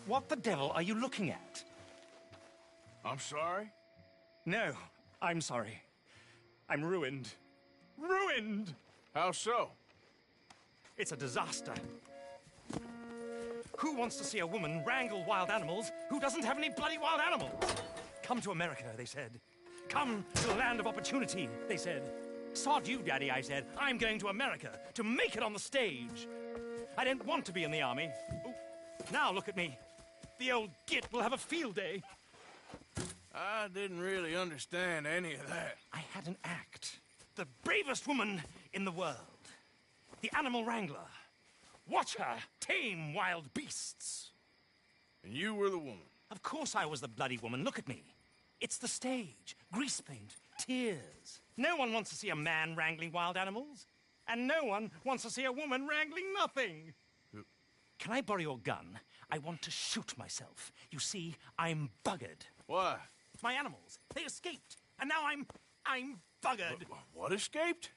What the devil are you looking at? I'm sorry? No, I'm sorry. I'm ruined. Ruined! How so? It's a disaster. Who wants to see a woman wrangle wild animals who doesn't have any bloody wild animals? Come to America, they said. Come to the land of opportunity, they said. Sod you, Daddy, I said. I'm going to America to make it on the stage. I don't want to be in the army. Ooh, now look at me. The old git will have a field day. I didn't really understand any of that. I had an act. The bravest woman in the world. The animal wrangler. Watch her tame wild beasts. And you were the woman? Of course I was the bloody woman. Look at me. It's the stage. Grease paint. Tears. No one wants to see a man wrangling wild animals. And no one wants to see a woman wrangling nothing. Can I borrow your gun? I want to shoot myself. You see, I'm buggered. Why? My animals, they escaped. And now I'm buggered. What escaped?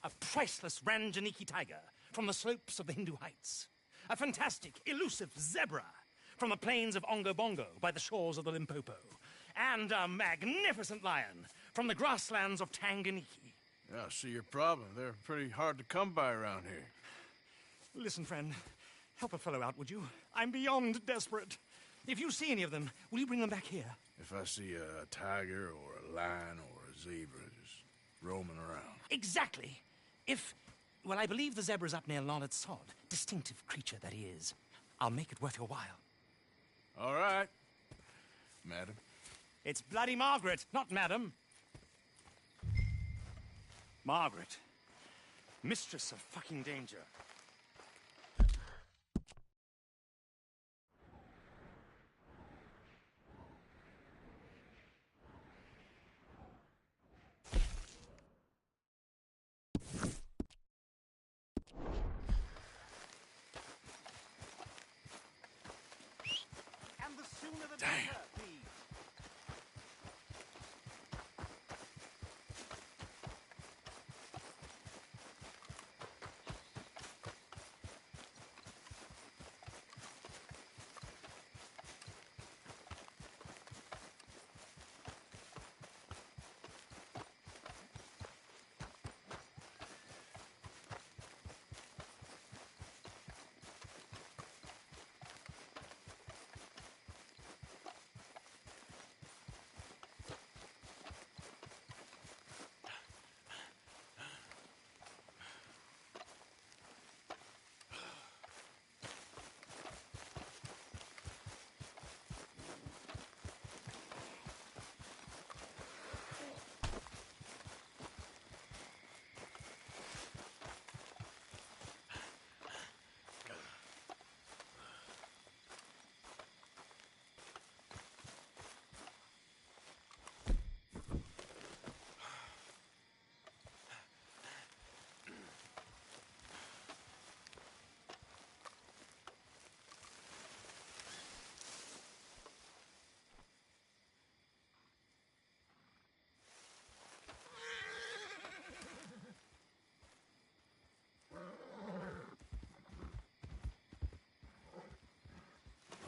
A priceless Ranjaniki tiger from the slopes of the Hindu Heights. A fantastic, elusive zebra from the plains of Ongo Bongo by the shores of the Limpopo. And a magnificent lion from the grasslands of Tanganyika. Yeah, I see your problem. They're pretty hard to come by around here. Listen, friend. Help a fellow out, would you? I'm beyond desperate. If you see any of them, will you bring them back here? If I see a tiger or a lion or a zebra just roaming around. Exactly. Well, I believe the zebra's up near Larned Sod. Distinctive creature that he is. I'll make it worth your while. All right, madam. It's bloody Margaret, not madam. Margaret. Mistress of fucking danger. And the sooner the better, please.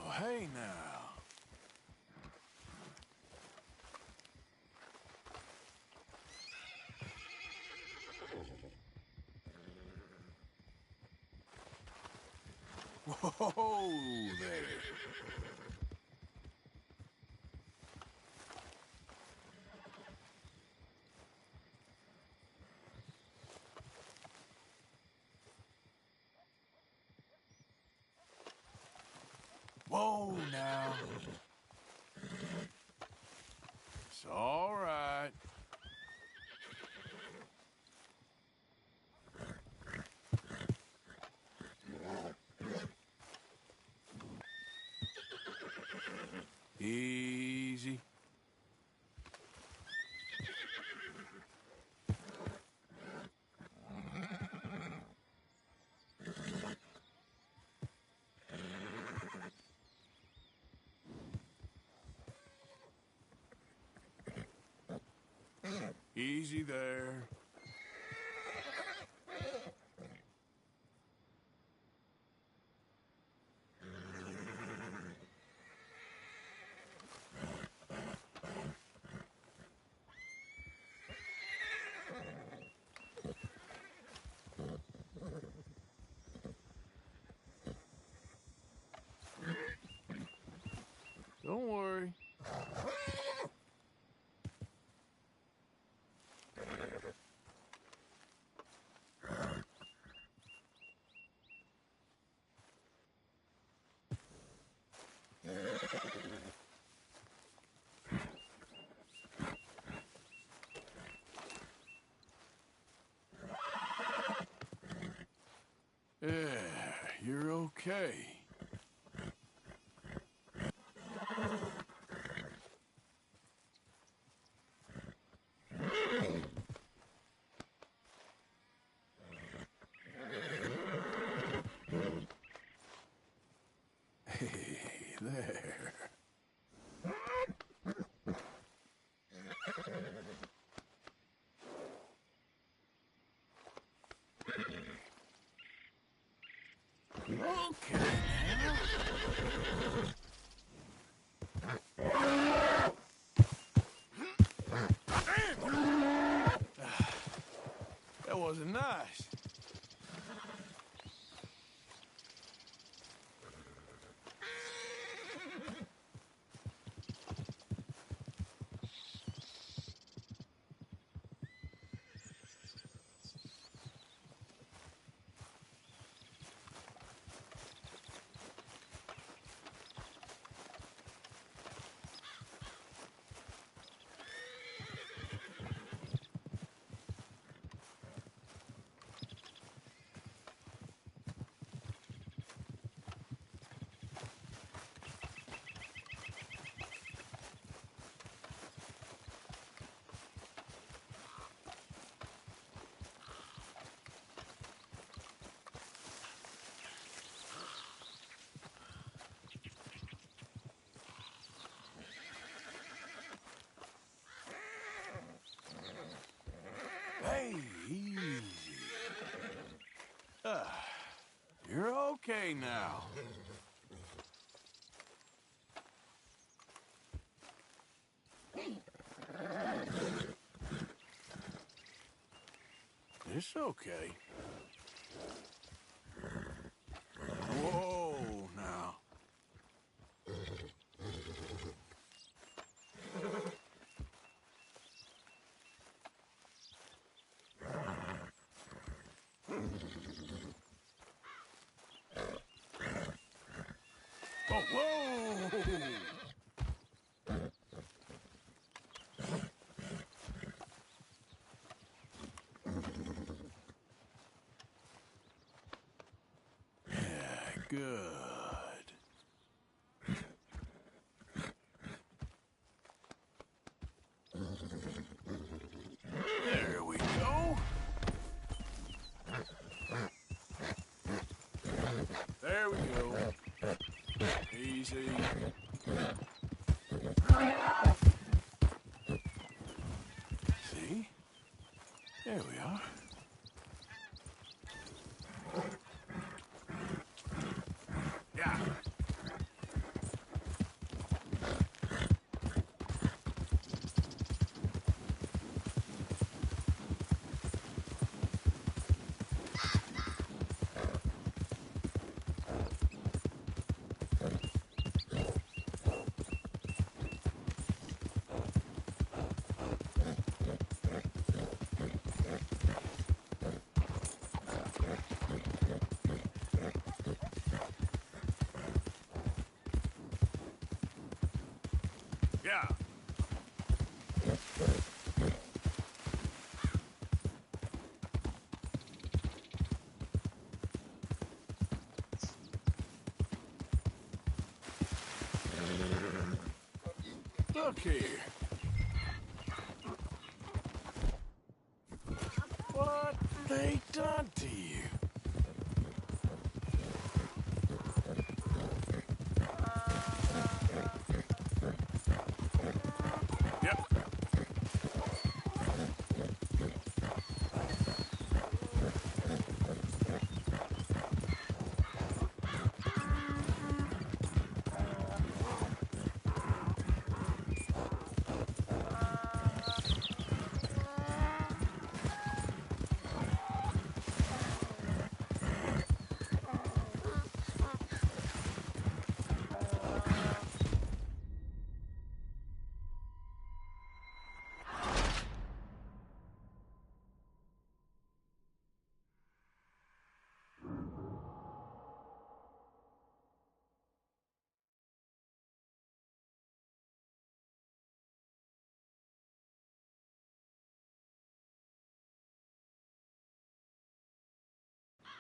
Oh, hey now. Whoa there. Whoa now. It's all right. Easy. Easy there. okay. Hey, there. Okay, that wasn't nice. Hey, easy. You're okay now. It's okay. Whoa, now. Oh, whoa! Good. There we go. There we go. Easy. See? There we are. Yeah. Yeah. Look here. What they done to you? Yep.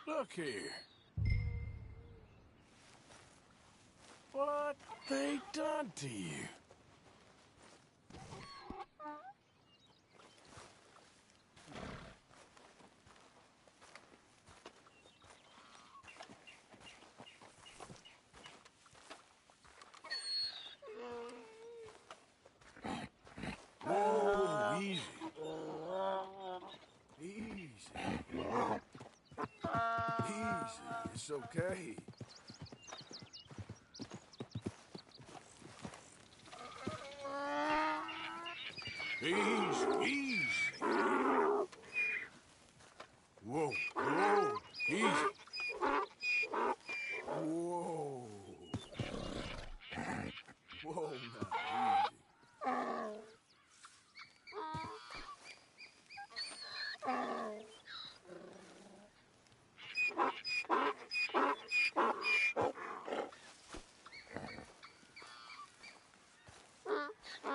Look here. they done to you? Whoa, easy. Easy. Easy. It's okay. Easy, easy. Whoa, whoa, easy. Whoa. Whoa, now,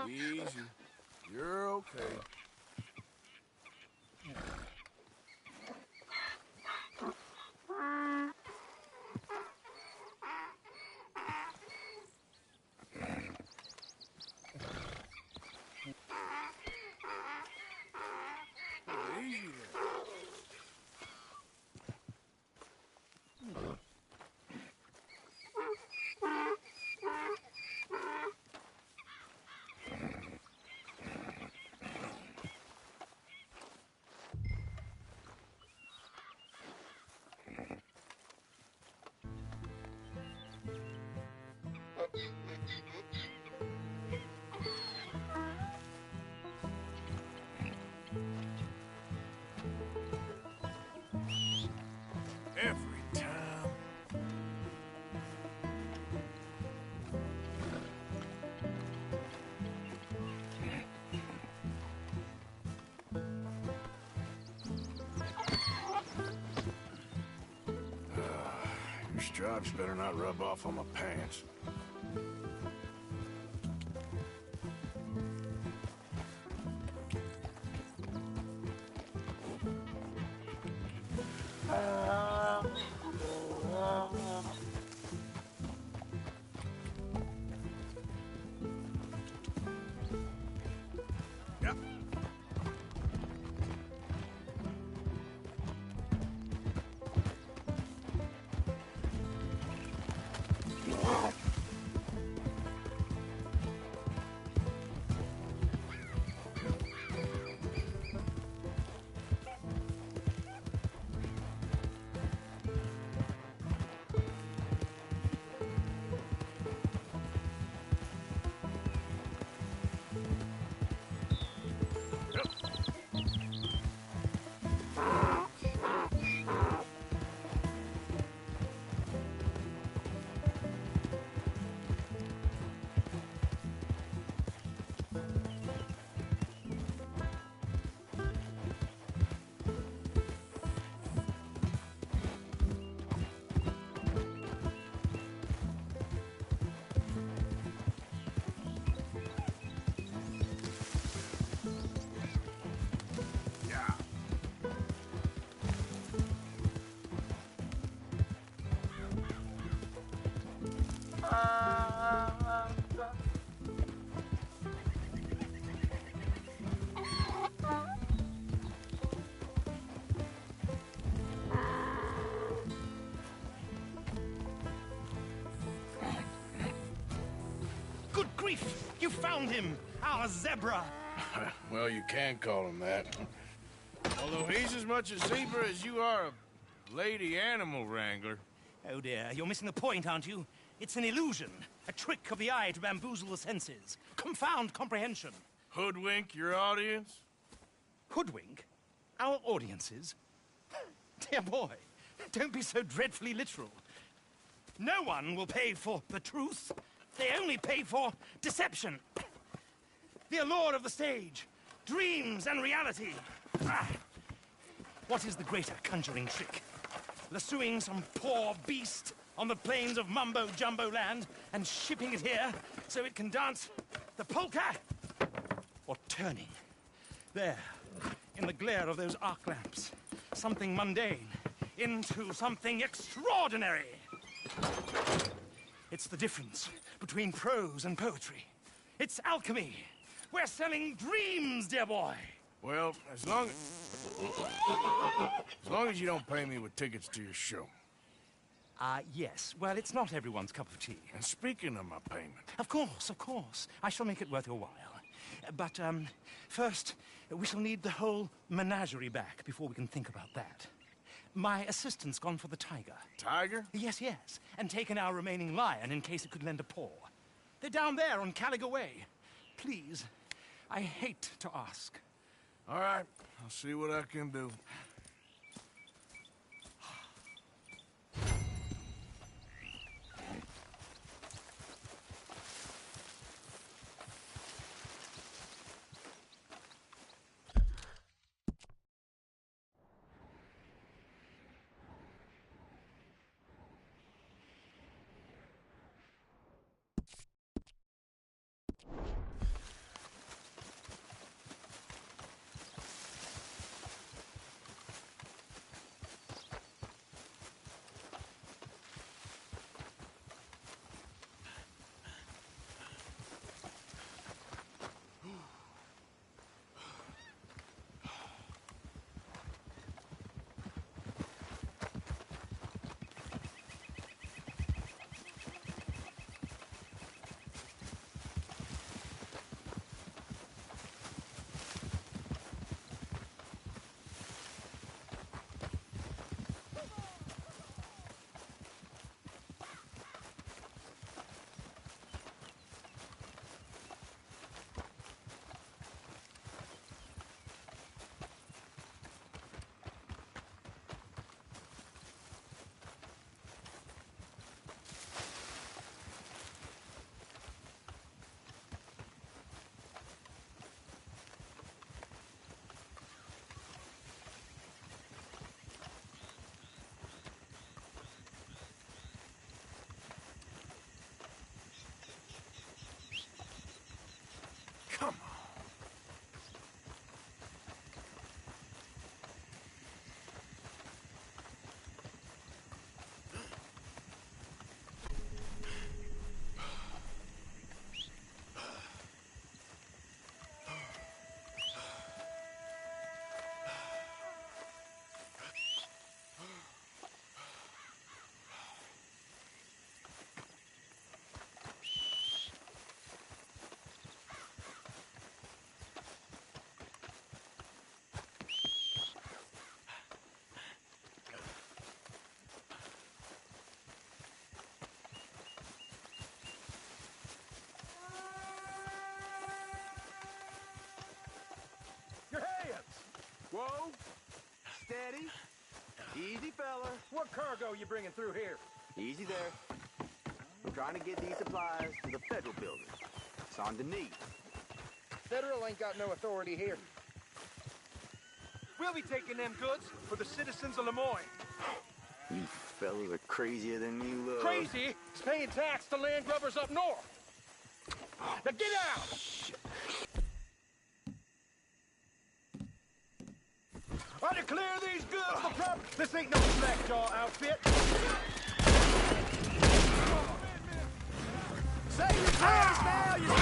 easy. Easy. You're okay. Easy there. Every time. Your stripes better not rub off on my pants. Yep. Good grief! You found him! Our zebra! Well, you can call him that. Although he's as much a zebra as you are a lady animal wrangler. Oh dear, you're missing the point, aren't you? It's an illusion. A trick of the eye to bamboozle the senses. Confound comprehension. Hoodwink your audience? Hoodwink? Our audiences? Dear boy, don't be so dreadfully literal. No one will pay for the truth. They only pay for deception. The allure of the stage, dreams and reality. Ah. What is the greater conjuring trick? Lassoing some poor beast on the plains of mumbo-jumbo land and shipping it here so it can dance the polka? Or turning, there, in the glare of those arc lamps, something mundane into something extraordinary? It's the difference between prose and poetry. It's alchemy. We're selling dreams, dear boy. Well, as long as you don't pay me with tickets to your show. Yes. Well, it's not everyone's cup of tea. And speaking of my payment... Of course, of course. I shall make it worth your while. But, first, we shall need the whole menagerie back before we can think about that. My assistant's gone for the tiger. Tiger? Yes, yes. And taken our remaining lion in case it could lend a paw. They're down there on Caliga Way. Please, I hate to ask. All right, I'll see what I can do. Come on. Your hands! Whoa! Steady. Easy, fella. What cargo you bringing through here? Easy there. We're trying to get these supplies to the federal building. Saint Denis. Federal ain't got no authority here. We'll be taking them goods for the citizens of Lemoyne. You fellas are crazier than you look. Crazy is paying tax to land grubbers up north. Now get out! I declare these goods for prop. This ain't no slackjaw outfit. Say your prayers now, you...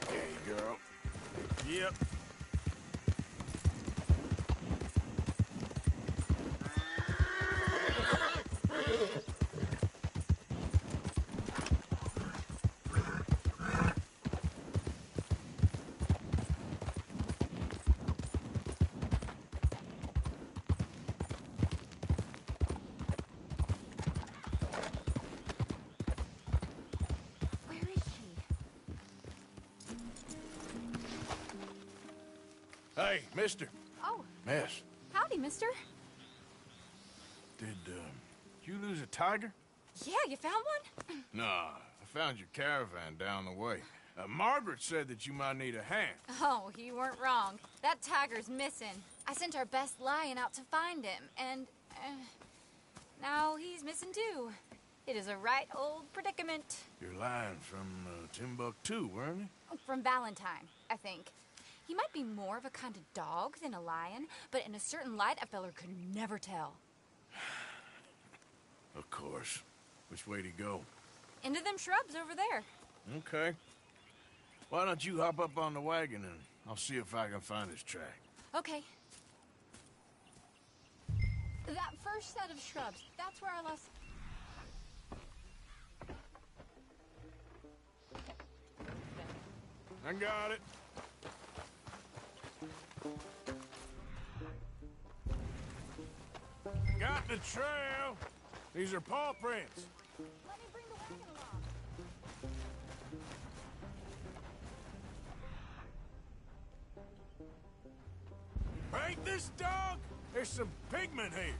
Okay, girl. Yep. Where is she? Hey, mister. Oh, Miss, howdy, mister. did you lose a tiger? Yeah, you found one? Nah, I found your caravan down the way. Margaret said that you might need a hand. Oh, you weren't wrong. That tiger's missing. I sent our best lion out to find him, and now he's missing too. It is a right old predicament. You're lying from Timbuktu, weren't you? From Valentine, I think. He might be more of a kind of dog than a lion, but in a certain light, a feller could never tell. Of course. Which way to go? Into them shrubs over there. Okay. Why don't you hop up on the wagon and I'll see if I can find his track. Okay. That first set of shrubs, that's where I lost... I got it. Got the trail. These are paw prints. Let me bring the wagon along. Ain't this dog? There's some pigment here.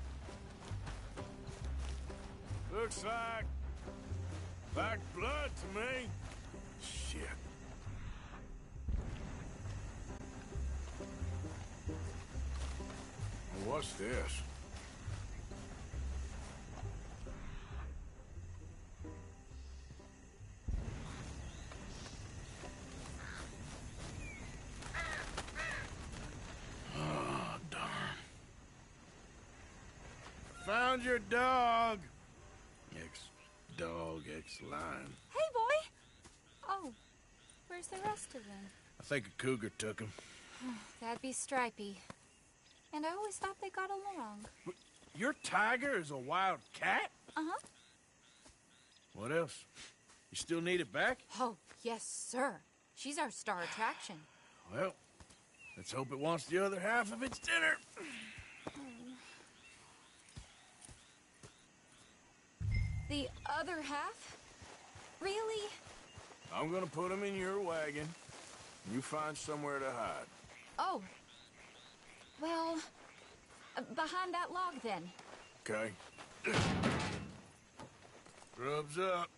Looks like blood to me. Shit. What's this? Found your dog. Ex-dog, ex-lion. Hey, boy! Oh, where's the rest of them? I think a cougar took him. That'd be Stripey. And I always thought they got along. Your tiger is a wild cat? Uh-huh. What else? You still need it back? Oh, yes, sir. She's our star attraction. Well, let's hope it wants the other half of its dinner. The other half? Really? I'm gonna put him in your wagon. You find somewhere to hide. Oh. Well, behind that log, then. Okay. Grub's up.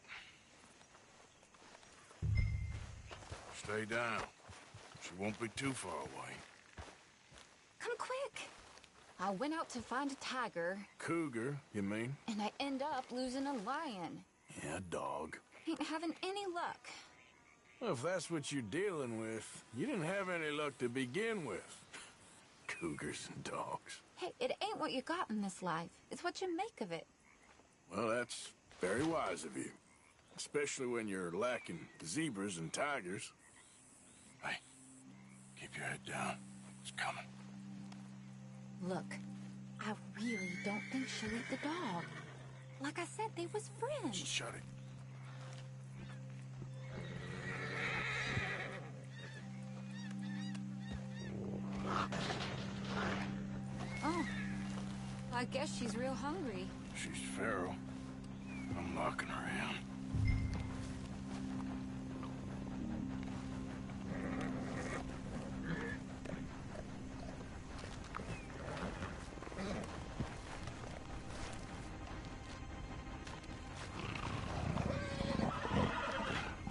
Stay down. She won't be too far away. Come quick. I went out to find a tiger, Cougar, you mean? and I end up losing a lion. Yeah, dog. Ain't having any luck. Well, if that's what you're dealing with, you didn't have any luck to begin with. Cougars and dogs. Hey, it ain't what you got in this life. It's what you make of it. Well, that's very wise of you. Especially when you're lacking zebras and tigers. Hey, keep your head down. It's coming. Look, I really don't think she'll eat the dog. Like I said, they was friends. Shut it. Oh, I guess she's real hungry. She's feral. I'm locking her in.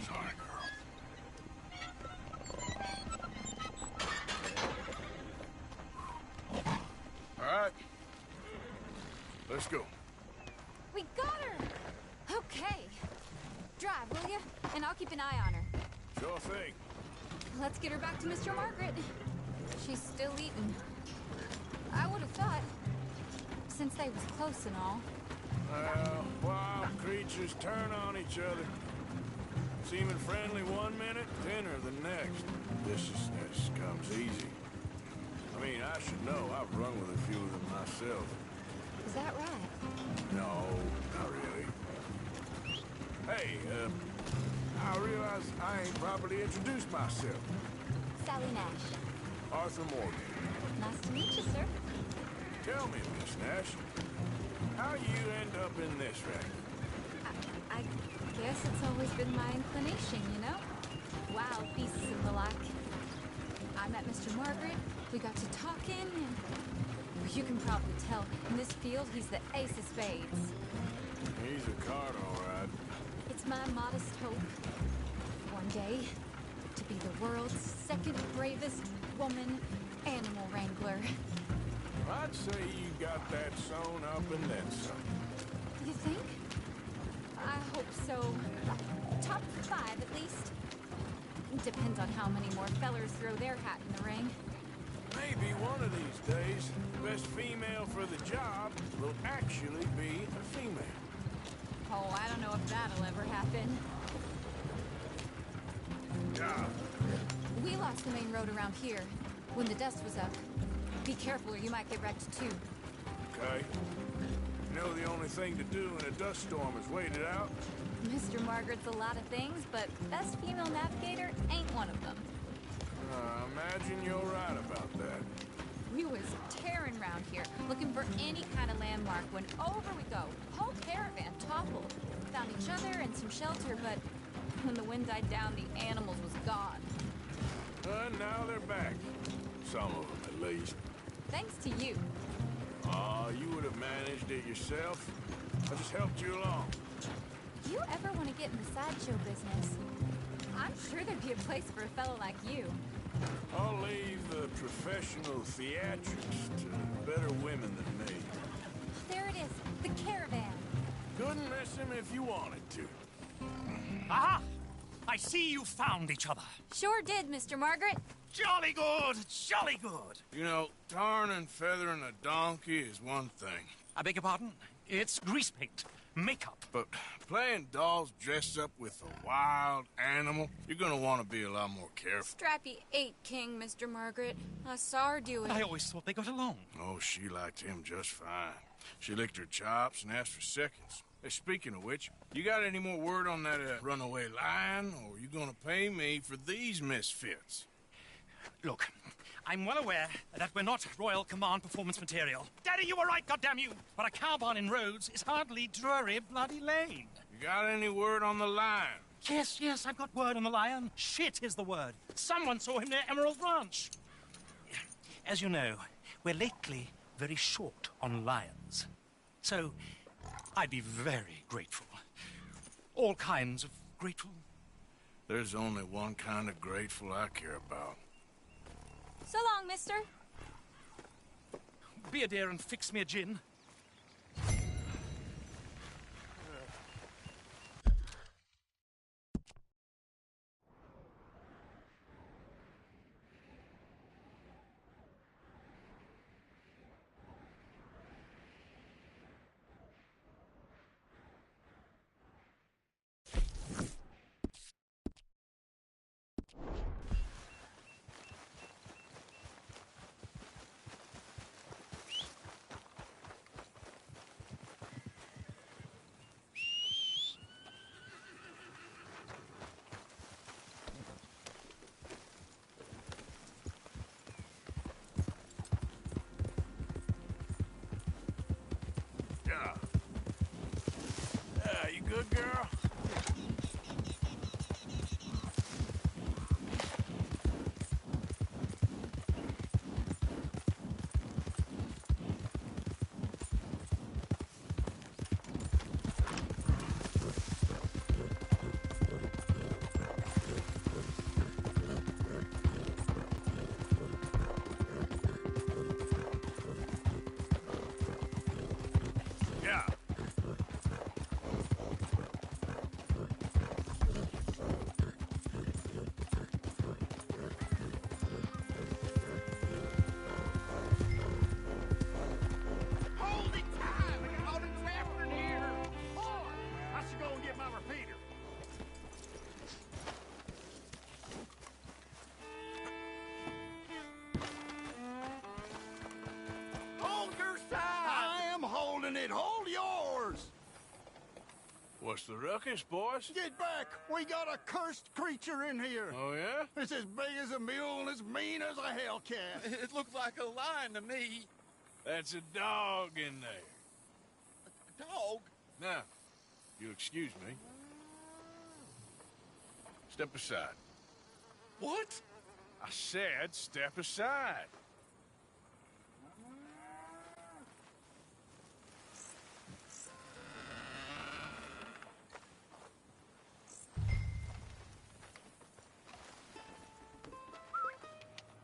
Sorry, girl. All right. Let's go. We got her! Okay. Drive, will you? And I'll keep an eye on her. Sure thing. Let's get her back to Mr. Margaret. She's still eating. I would have thought, since they was close and all. Wild creatures turn on each other. Seeming friendly one minute, thinner the next. Viciousness comes easy. I mean, I should know. I've run with a few of them myself. Is that right? No, not really. Hey, I realize I ain't properly introduced myself. Sally Nash. Arthur Morgan. Nice to meet you, sir. Tell me, Miss Nash, how you end up in this racket? I guess it's always been my inclination, you know? Wild beasts and the like. I met Mr. Margaret, we got to talking, and you can probably tell, in this field, he's the ace of spades. He's a card, all right. It's my modest hope, one day, to be the world's second bravest woman animal wrangler. I'd say you got that sewn up and then some. You think? I hope so. Top 5, at least. Depends on how many more fellers throw their hat in the ring. Maybe one of these days, the best female for the job will actually be a female. Oh, I don't know if that'll ever happen. Yeah. We lost the main road around here when the dust was up. Be careful or you might get wrecked too. Okay. You know the only thing to do in a dust storm is wait it out? Mr. Margaret's a lot of things, but best female navigator ain't one of them. Imagine you're right about that. We was tearing around here, looking for any kind of landmark when over we go. Whole caravan toppled. Found each other and some shelter, but when the wind died down, the animals was gone. Now they're back. Some of them, at least. Thanks to you. You would have managed it yourself. I just helped you along. If you ever want to get in the sideshow business, I'm sure there'd be a place for a fellow like you. I'll leave the professional theatrics to better women than me. There it is, the caravan. Couldn't miss him if you wanted to. Aha! I see you found each other. Sure did, Mr. Margaret. Jolly good, jolly good. You know, tarring and feathering a donkey is one thing. I beg your pardon? It's grease paint, makeup. But playing dolls dressed up with a wild animal, you're gonna want to be a lot more careful. Strappy ain't king, Mr. Margaret. I saw her do it. I always thought they got along. Oh, she liked him just fine. She licked her chops and asked for seconds. Hey, speaking of which, you got any more word on that runaway lion, or are you gonna pay me for these misfits? Look, I'm well aware that we're not Royal Command performance material. Daddy, you were right, goddammit you! But a cow barn in Rhodes is hardly Drury Bloody Lane. You got any word on the lion? Yes, I've got word on the lion. Shit is the word. Someone saw him near Emerald Ranch. As you know, we're lately very short on lions. So, I'd be very grateful. All kinds of grateful. There's only one kind of grateful I care about. So long, mister. Be a dear and fix me a gin. You good, girl? Yeah. Hold it tight! We got all the traveling here! Boy, I should go and get my repeater. Hold your side! I am holding it. Hold yours! What's the ruckus, boys? Get back! We got a cursed creature in here. Oh, yeah? It's as big as a mule and as mean as a hellcat. It looked like a lion to me. That's a dog in there. A dog? Now, you'll excuse me. Step aside. What? I said step aside.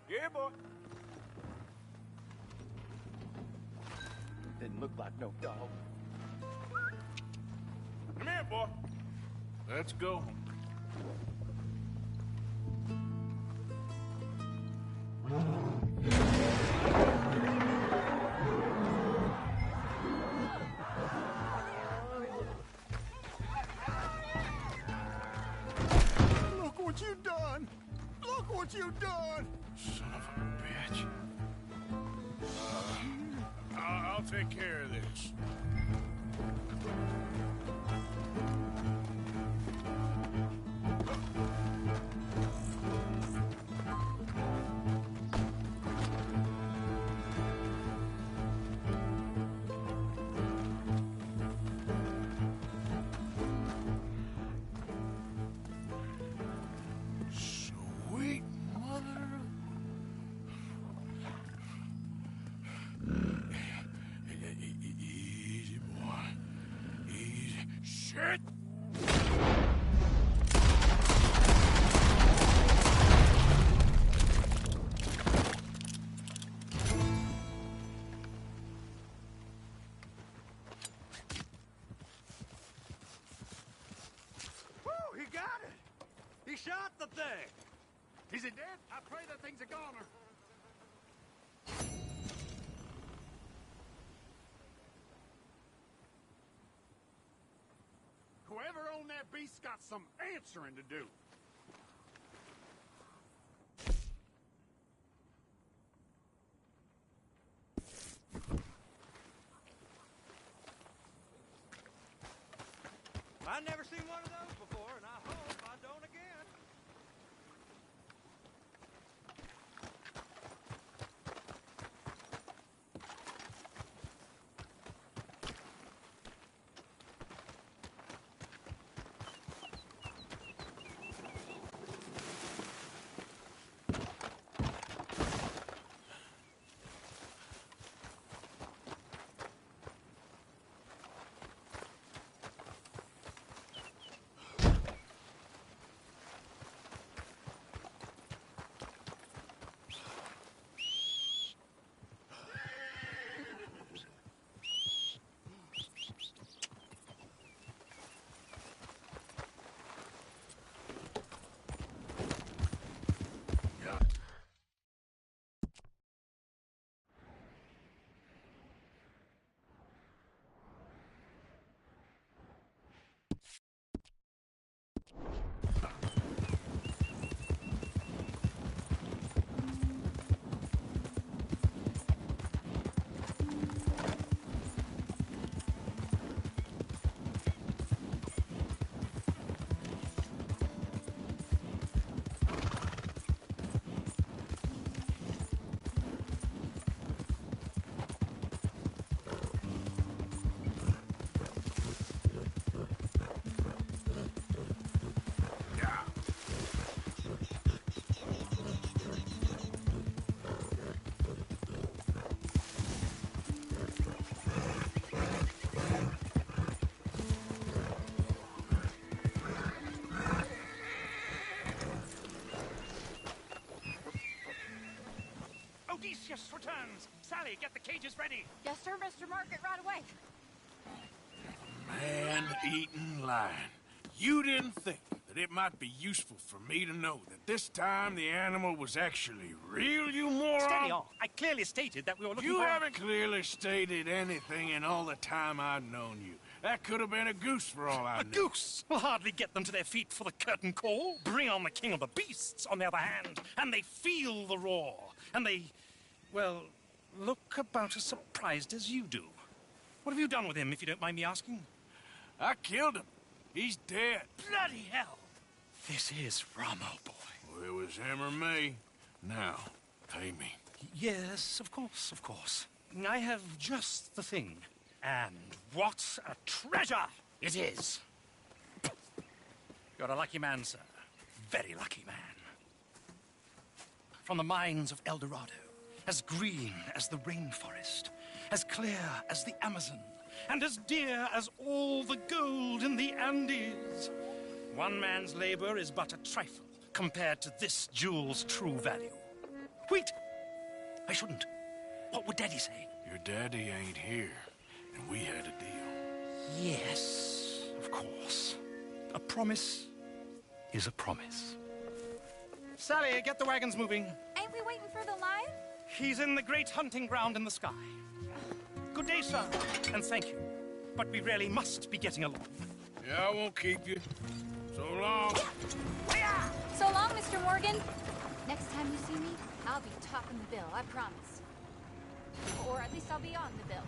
Yeah, boy. Didn't look like no dog. Come here, boy. Let's go. Look what you done! Look what you done! Son of a bitch. I'll take care of this. Sweet mother. Easy, boy. Easy. Shit! Woo! He got it! He shot the thing! Is it dead? I pray that thing's a goner. Whoever owned that beast's got some answering to do. I've never seen one of those before, and I hope I don't again. Odysseus returns! Sally, get the cages ready! Yes, sir, Mr. Market, right away. Man-eating lion. You didn't think that it might be useful for me to know that this time the animal was actually real, you moron? Steady on. I clearly stated that we were looking You for... haven't clearly stated anything in all the time I've known you. That could have been a goose for all I A knew. goose will hardly get them to their feet for the curtain call. Bring on the king of the beasts, on the other hand, and they feel the roar. And they, well, look about as surprised as you do. What have you done with him, if you don't mind me asking? I killed him. He's dead. Bloody hell! This is Ramo, boy. Well, it was him or me. Now, pay me. Yes, of course, of course. I have just the thing. And what a treasure it is! You're a lucky man, sir. Very lucky man. from the mines of El Dorado, as green as the rainforest, as clear as the Amazon, and as dear as all the gold in the Andes. One man's labor is but a trifle compared to this jewel's true value. Wait! I shouldn't. What would Daddy say? Your daddy ain't here, and we had a deal. Yes, of course. A promise is a promise. Sally, get the wagons moving. Ain't we waiting for the lion? He's in the great hunting ground in the sky. Good day, sir, and thank you. But we really must be getting along. Yeah, I won't keep you. So long. So long, Mr. Morgan. Next time you see me, I'll be topping the bill, I promise. Or at least I'll be on the bill.